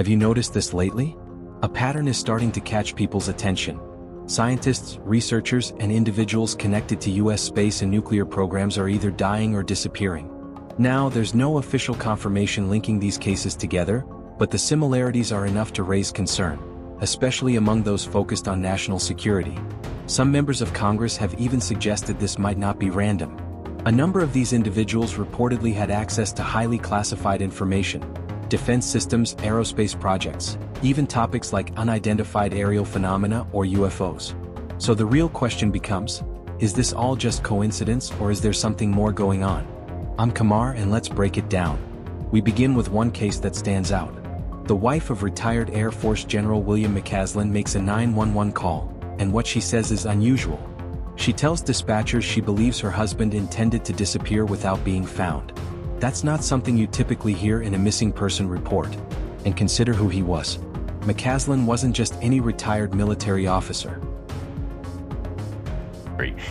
Have you noticed this lately? A pattern is starting to catch people's attention. Scientists, researchers, and individuals connected to US space and nuclear programs are either dying or disappearing. Now, there's no official confirmation linking these cases together, but the similarities are enough to raise concern, especially among those focused on national security. Some members of Congress have even suggested this might not be random. A number of these individuals reportedly had access to highly classified information, defense systems, aerospace projects, even topics like unidentified aerial phenomena or UFOs. So the real question becomes, is this all just coincidence or is there something more going on? I'm Kamar and let's break it down. We begin with one case that stands out. The wife of retired Air Force General William McCaslin makes a 911 call, and what she says is unusual. She tells dispatchers she believes her husband intended to disappear without being found. That's not something you typically hear in a missing person report. And consider who he was. McCaslin wasn't just any retired military officer.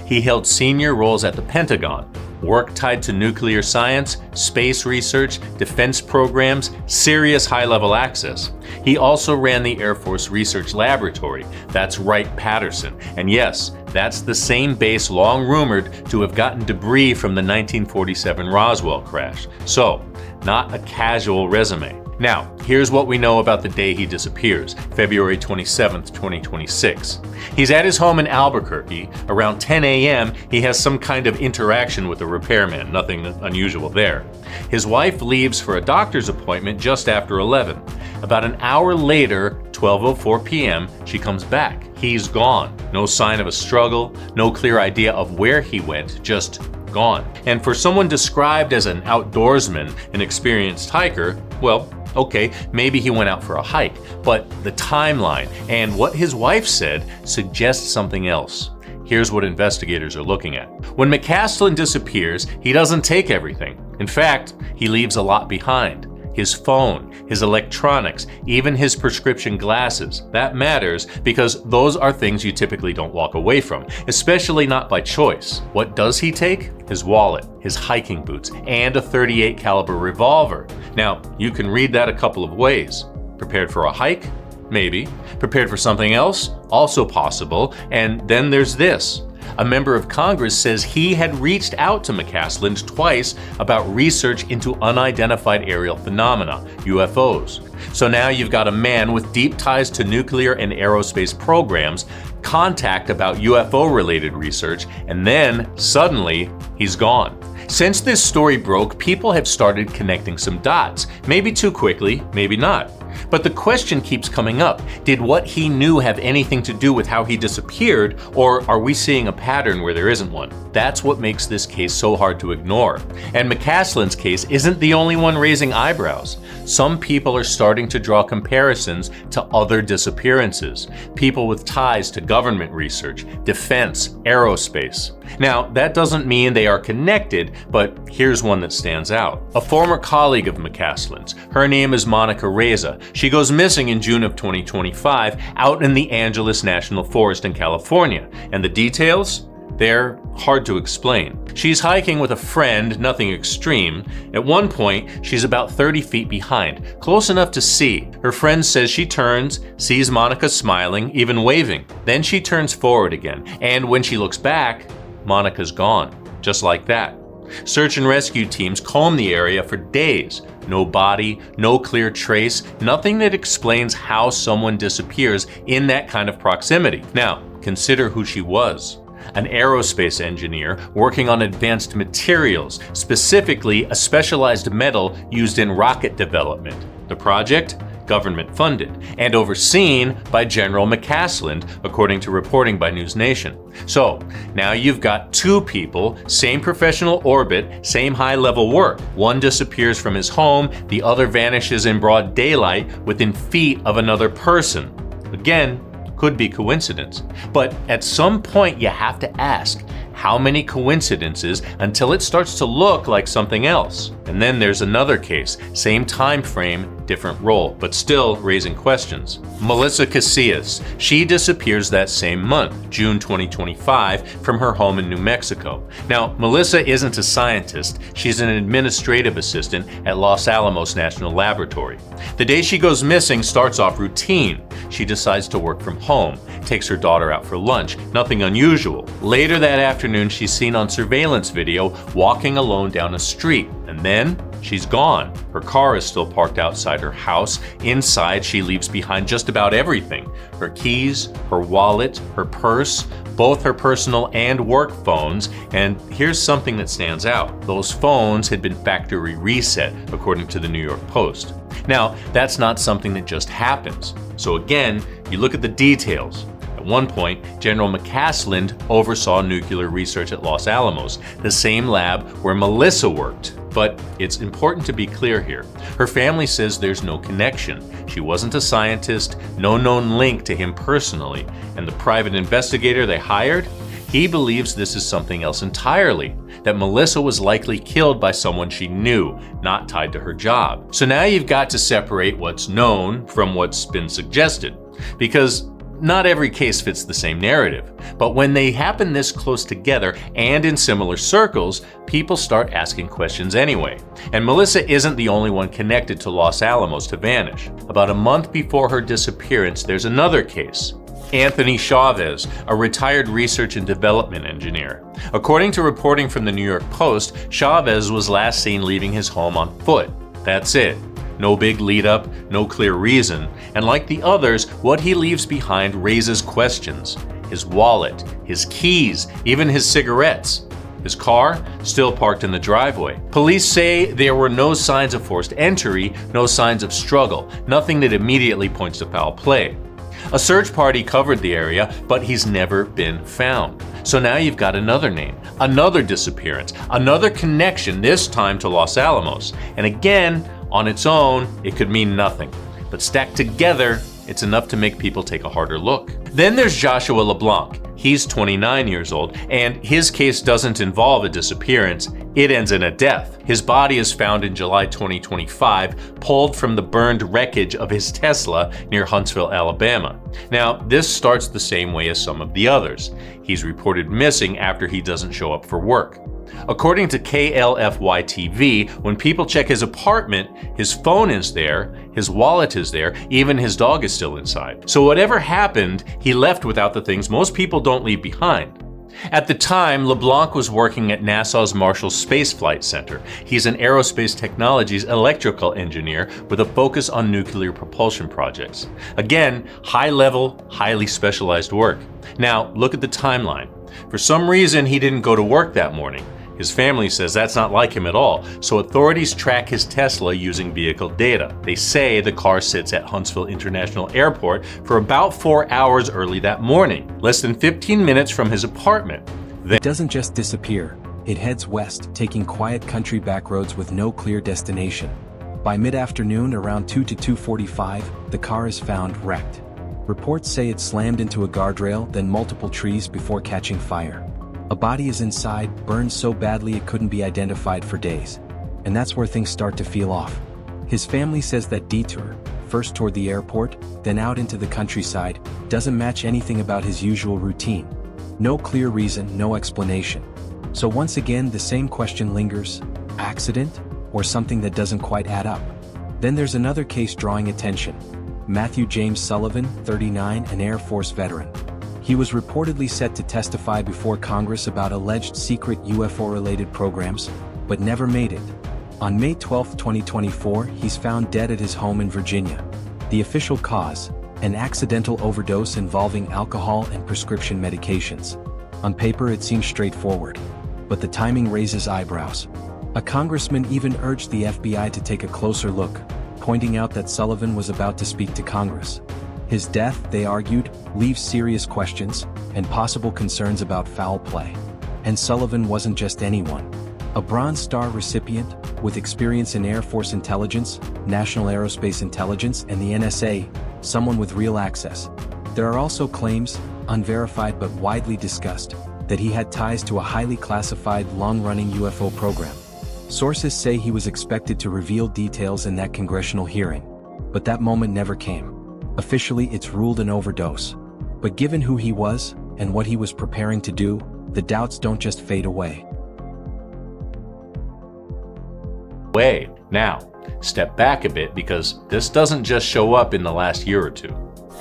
He held senior roles at the Pentagon, work tied to nuclear science, space research, defense programs, serious high-level access. He also ran the Air Force Research Laboratory, that's Wright-Patterson, and yes, that's the same base long rumored to have gotten debris from the 1947 Roswell crash. So, not a casual resume. Now, here's what we know about the day he disappears, February 27, 2026. He's at his home in Albuquerque. Around 10 a.m., he has some kind of interaction with a repairman, nothing unusual there. His wife leaves for a doctor's appointment just after 11. About an hour later, 12:04 p.m., she comes back. He's gone. No sign of a struggle, no clear idea of where he went, just gone. And for someone described as an outdoorsman, an experienced hiker, well, okay, maybe he went out for a hike, but the timeline and what his wife said suggests something else. Here's what investigators are looking at. When McCaslin disappears, he doesn't take everything. In fact, he leaves a lot behind. His phone, his electronics, even his prescription glasses. That matters because those are things you typically don't walk away from, especially not by choice. What does he take? His wallet, his hiking boots, and a .38 caliber revolver. Now, you can read that a couple of ways. Prepared for a hike? Maybe. Prepared for something else? Also possible. And then there's this. A member of Congress says he had reached out to McCaslin twice about research into unidentified aerial phenomena, UFOs. So now you've got a man with deep ties to nuclear and aerospace programs, contact about UFO-related research, and then, suddenly, he's gone. Since this story broke, people have started connecting some dots. Maybe too quickly, maybe not. But the question keeps coming up. Did what he knew have anything to do with how he disappeared, or are we seeing a pattern where there isn't one? That's what makes this case so hard to ignore. And McCaslin's case isn't the only one raising eyebrows. Some people are starting to draw comparisons to other disappearances. People with ties to government research, defense, aerospace. Now, that doesn't mean they are connected, but here's one that stands out. A former colleague of McCaslin's, her name is Monica Reza. She goes missing in June of 2025 out in the Angeles National Forest in California. And the details? They're hard to explain. She's hiking with a friend, nothing extreme. At one point, she's about 30 feet behind, close enough to see. Her friend says she turns, sees Monica smiling, even waving. Then she turns forward again, and when she looks back, Monica's gone, just like that. Search and rescue teams comb the area for days. No body, no clear trace, nothing that explains how someone disappears in that kind of proximity. Now, consider who she was. An aerospace engineer working on advanced materials, specifically a specialized metal used in rocket development. The project? Government funded, and overseen by General McCaslin, according to reporting by News Nation. So, now you've got two people, same professional orbit, same high-level work. One disappears from his home, the other vanishes in broad daylight within feet of another person. Again, could be coincidence. But at some point you have to ask, How many coincidences until it starts to look like something else? And then there's another case, same time frame, different role, but still raising questions. Melissa Casillas, she disappears that same month, June 2025, from her home in New Mexico. Now, Melissa isn't a scientist, she's an administrative assistant at Los Alamos National Laboratory. The day she goes missing starts off routine. She decides to work from home, takes her daughter out for lunch, nothing unusual. Later that afternoon, she's seen on surveillance video walking alone down a street, and then she's gone. Her car is still parked outside her house. Inside, she leaves behind just about everything. Her keys, her wallet, her purse, both her personal and work phones. And here's something that stands out. Those phones had been factory reset, according to the New York Post. Now, that's not something that just happens. So again, you look at the details. At one point, General McCaslin oversaw nuclear research at Los Alamos, the same lab where Melissa worked. But it's important to be clear here. Her family says there's no connection. She wasn't a scientist, no known link to him personally. And the private investigator they hired, he believes this is something else entirely, that Melissa was likely killed by someone she knew, not tied to her job. So now you've got to separate what's known from what's been suggested, because not every case fits the same narrative. But when they happen this close together and in similar circles, people start asking questions anyway. And Melissa isn't the only one connected to Los Alamos to vanish. About a month before her disappearance, there's another case. Anthony Chavez, a retired research and development engineer. According to reporting from the New York Post, Chavez was last seen leaving his home on foot. That's it. No big lead up, no clear reason. And like the others, what he leaves behind raises questions. His wallet, his keys, even his cigarettes. His car, still parked in the driveway. Police say there were no signs of forced entry, no signs of struggle, nothing that immediately points to foul play. A search party covered the area, but he's never been found. So now you've got another name, another disappearance, another connection, this time to Los Alamos. And again, on its own, it could mean nothing. But stacked together, it's enough to make people take a harder look. Then there's Joshua LeBlanc. He's 29 years old, and his case doesn't involve a disappearance. It ends in a death. His body is found in July 2025, pulled from the burned wreckage of his Tesla near Huntsville, Alabama. Now, this starts the same way as some of the others. He's reported missing after he doesn't show up for work. According to KLFY-TV, when people check his apartment, his phone is there, his wallet is there, even his dog is still inside. So whatever happened, he left without the things most people don't leave behind. At the time, LeBlanc was working at NASA's Marshall Space Flight Center. He's an aerospace technologies electrical engineer with a focus on nuclear propulsion projects. Again, high-level, highly specialized work. Now, look at the timeline. For some reason, he didn't go to work that morning. His family says that's not like him at all, so authorities track his Tesla using vehicle data. They say the car sits at Huntsville International Airport for about 4 hours early that morning, less than 15 minutes from his apartment. It doesn't just disappear. It heads west, taking quiet country back roads with no clear destination. By mid-afternoon, around 2 to 2:45, the car is found wrecked. Reports say it slammed into a guardrail, then multiple trees before catching fire. A body is inside, burned so badly it couldn't be identified for days. And that's where things start to feel off. His family says that detour, first toward the airport, then out into the countryside, doesn't match anything about his usual routine. No clear reason, no explanation. So once again, the same question lingers: accident, or something that doesn't quite add up? Then there's another case drawing attention. Matthew James Sullivan, 39, an Air Force veteran. He was reportedly set to testify before Congress about alleged secret UFO-related programs, but never made it. On May 12, 2024, he's found dead at his home in Virginia. The official cause: an accidental overdose involving alcohol and prescription medications. On paper, it seems straightforward, but the timing raises eyebrows. A congressman even urged the FBI to take a closer look, pointing out that Sullivan was about to speak to Congress. His death, they argued, leaves serious questions and possible concerns about foul play. And Sullivan wasn't just anyone. A Bronze Star recipient, with experience in Air Force intelligence, National Aerospace Intelligence, and the NSA, someone with real access. There are also claims, unverified but widely discussed, that he had ties to a highly classified, long-running UFO program. Sources say he was expected to reveal details in that congressional hearing, but that moment never came. Officially, it's ruled an overdose. But given who he was and what he was preparing to do, the doubts don't just fade away. Now, step back a bit because this doesn't just show up in the last year or two.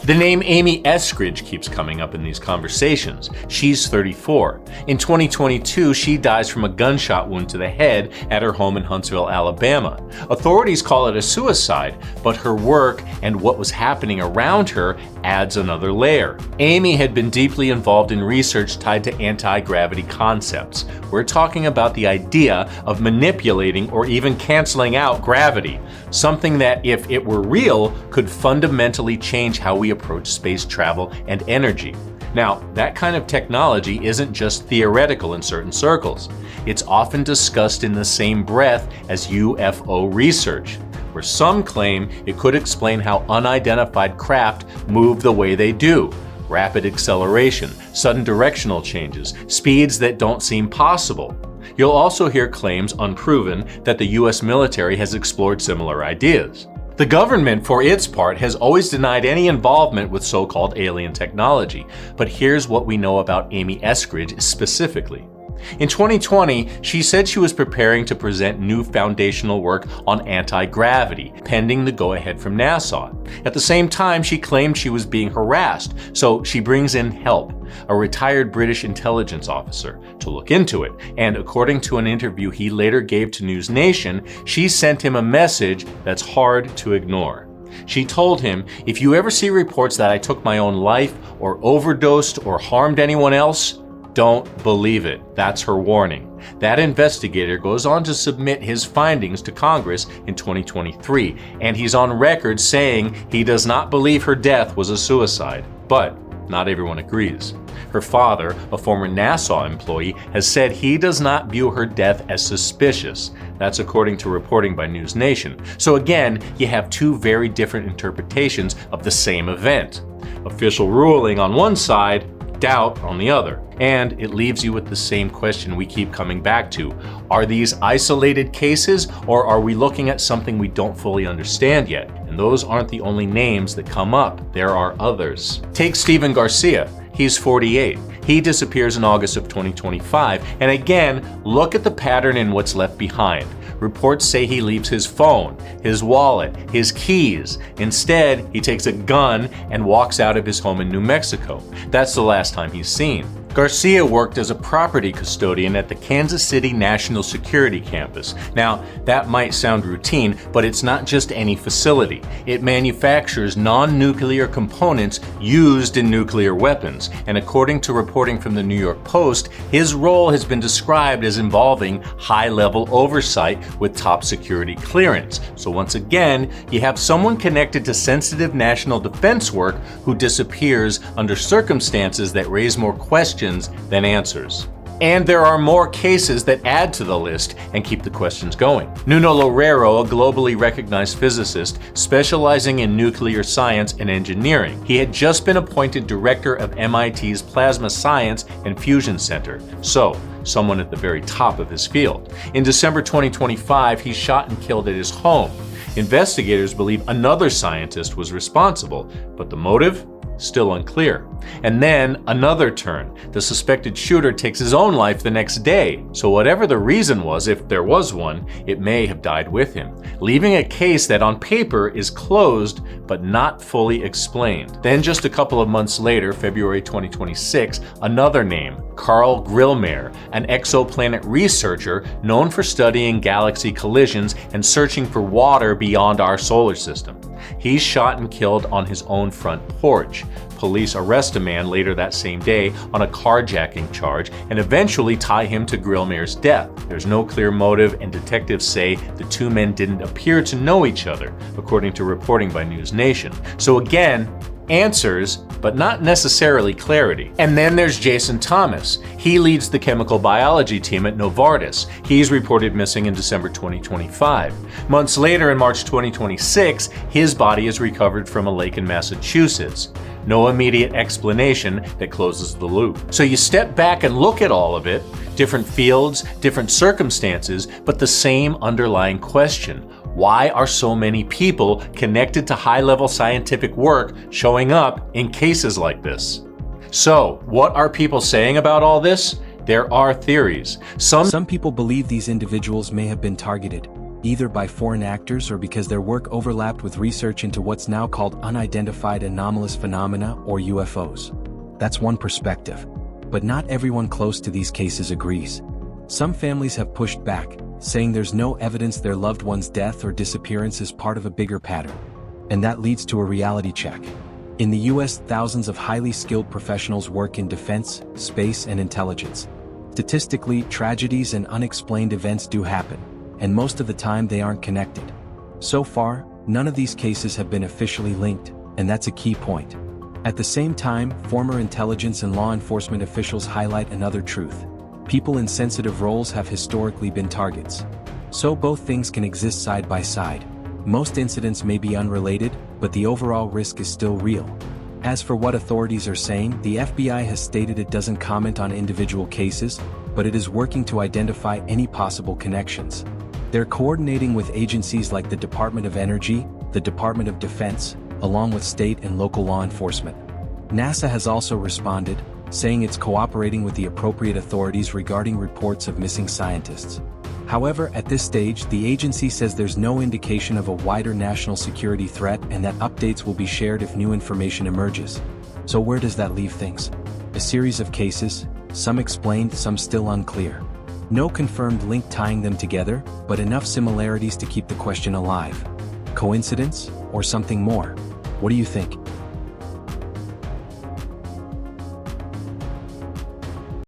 The name Amy Eskridge keeps coming up in these conversations. She's 34. In 2022, she dies from a gunshot wound to the head at her home in Huntsville, Alabama. Authorities call it a suicide, but her work and what was happening around her adds another layer. Amy had been deeply involved in research tied to anti-gravity concepts. We're talking about the idea of manipulating or even canceling out gravity, something that, if it were real, could fundamentally change how we approach space travel and energy. Now, that kind of technology isn't just theoretical in certain circles. It's often discussed in the same breath as UFO research, where some claim it could explain how unidentified craft move the way they do. Rapid acceleration, sudden directional changes, speeds that don't seem possible. You'll also hear claims, unproven, that the US military has explored similar ideas. The government, for its part, has always denied any involvement with so-called alien technology. But here's what we know about Amy Eskridge specifically. In 2020, she said she was preparing to present new foundational work on anti-gravity, pending the go-ahead from NASA. At the same time, she claimed she was being harassed, so she brings in help, a retired British intelligence officer, to look into it. And according to an interview he later gave to News Nation, she sent him a message that's hard to ignore. She told him, "If you ever see reports that I took my own life or overdosed or harmed anyone else, don't believe it." That's her warning. That investigator goes on to submit his findings to Congress in 2023, and he's on record saying he does not believe her death was a suicide. But not everyone agrees. Her father, a former NASA employee, has said he does not view her death as suspicious. That's according to reporting by News Nation. So again, you have two very different interpretations of the same event. Official ruling on one side, doubt on the other. And it leaves you with the same question we keep coming back to. Are these isolated cases, or are we looking at something we don't fully understand yet? And those aren't the only names that come up. There are others. Take Steven Garcia. He's 48. He disappears in August of 2025. And again, look at the pattern in what's left behind. Reports say he leaves his phone, his wallet, his keys. Instead, he takes a gun and walks out of his home in New Mexico. That's the last time he's seen. Garcia worked as a property custodian at the Kansas City National Security Campus. Now, that might sound routine, but it's not just any facility. It manufactures non-nuclear components used in nuclear weapons. And according to reporting from the New York Post, his role has been described as involving high-level oversight with top security clearance. So once again, you have someone connected to sensitive national defense work who disappears under circumstances that raise more questions than answers. And there are more cases that add to the list and keep the questions going. Nuno Loureiro, a globally recognized physicist specializing in nuclear science and engineering. He had just been appointed director of MIT's Plasma Science and Fusion Center, so someone at the very top of his field. In December 2025, he's shot and killed at his home. Investigators believe another scientist was responsible, but the motive? Still unclear. And then another turn. The suspected shooter takes his own life the next day. So whatever the reason was, if there was one, it may have died with him, leaving a case that on paper is closed but not fully explained. Then just a couple of months later, February 2026, another name, Carl Grillmeyer, an exoplanet researcher known for studying galaxy collisions and searching for water beyond our solar system. He's shot and killed on his own front porch. Police arrest a man later that same day on a carjacking charge and eventually tie him to Grillmeyer's death. There's no clear motive, and detectives say the two men didn't appear to know each other, according to reporting by News Nation. So again, answers, but not necessarily clarity. And then there's Jason Thomas. He leads the chemical biology team at Novartis. He's reported missing in December 2025. Months later, in March 2026, his body is recovered from a lake in Massachusetts. No immediate explanation that closes the loop. So you step back and look at all of it, different fields, different circumstances, but the same underlying question. Why are so many people connected to high-level scientific work showing up in cases like this? So, what are people saying about all this? There are theories. Some people believe these individuals may have been targeted, either by foreign actors or because their work overlapped with research into what's now called unidentified anomalous phenomena, or UFOs. That's one perspective. But not everyone close to these cases agrees. Some families have pushed back, saying there's no evidence their loved one's death or disappearance is part of a bigger pattern. And that leads to a reality check. In the US, thousands of highly skilled professionals work in defense, space, and intelligence. Statistically, tragedies and unexplained events do happen, and most of the time they aren't connected. So far, none of these cases have been officially linked, and that's a key point. At the same time, former intelligence and law enforcement officials highlight another truth. People in sensitive roles have historically been targets. So both things can exist side by side. Most incidents may be unrelated, but the overall risk is still real. As for what authorities are saying, the FBI has stated it doesn't comment on individual cases, but it is working to identify any possible connections. They're coordinating with agencies like the Department of Energy, the Department of Defense, along with state and local law enforcement. NASA has also responded, saying it's cooperating with the appropriate authorities regarding reports of missing scientists. However, at this stage, the agency says there's no indication of a wider national security threat and that updates will be shared if new information emerges. So where does that leave things? A series of cases, some explained, some still unclear. No confirmed link tying them together, but enough similarities to keep the question alive. Coincidence, or something more? What do you think?